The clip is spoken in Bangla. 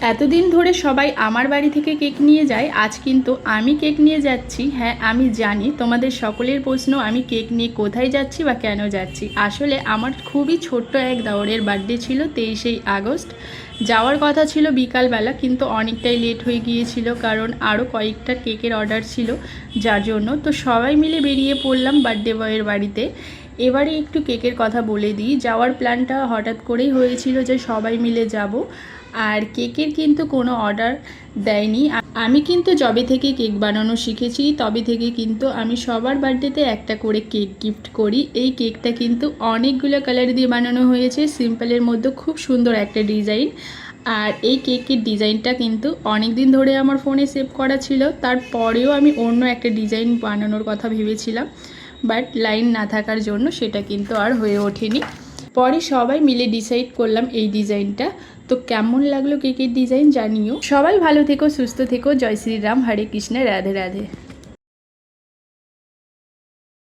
এতদিন ধরে সবাই আমার বাড়ি থেকে কেক নিয়ে যায়, আজ কিন্তু আমি কেক নিয়ে যাচ্ছি। হ্যাঁ, আমি জানি তোমাদের সকলের প্রশ্ন, আমি কেক নিয়ে কোথায় যাচ্ছি বা কেন যাচ্ছি। আসলে আমার খুবই ছোট্ট এক দেওরের বার্থডে ছিল 23শে আগস্ট। যাওয়ার কথা ছিল বিকালবেলা, কিন্তু অনেকটাই লেট হয়ে গিয়েছিল, কারণ আরও কয়েকটা কেকের অর্ডার ছিল, যার জন্য তো সবাই মিলে বেরিয়ে পড়লাম বার্থডে বয়ের বাড়িতে। এবারে একটু কেকের কথা বলে দিই। যাওয়ার প্ল্যানটা হঠাৎ করেই হয়েছিল যে সবাই মিলে যাব, আর কেকের কিন্তু কোনো অর্ডার দেয়নি। আমি কিন্তু যবে থেকে কেক বানানো শিখেছি তবে থেকে কিন্তু আমি সবার বার্থডেতে একটা করে কেক গিফট করি। এই কেকটা কিন্তু অনেকগুলো কালার দিয়ে বানানো হয়েছে, সিম্পলের মধ্যে খুব সুন্দর একটা ডিজাইন। আর এই কেকের ডিজাইনটা কিন্তু অনেক দিন ধরে আমার ফোনে সেভ করা ছিল, তারপরেও আমি অন্য একটা ডিজাইন বানানোর কথা ভেবেছিলাম, বাট লাইন না থাকার জন্য সেটা কিন্তু আর হয়ে ওঠেনি। পরে সবাই মিলে ডিসাইড করলাম এই ডিজাইনটা। তো কেমন লাগলো কেকের ডিজাইন জানিও। সবাই ভালো থেকো, সুস্থ থেকো। জয় শ্রীরাম, হরে কৃষ্ণ, রাধে রাধে।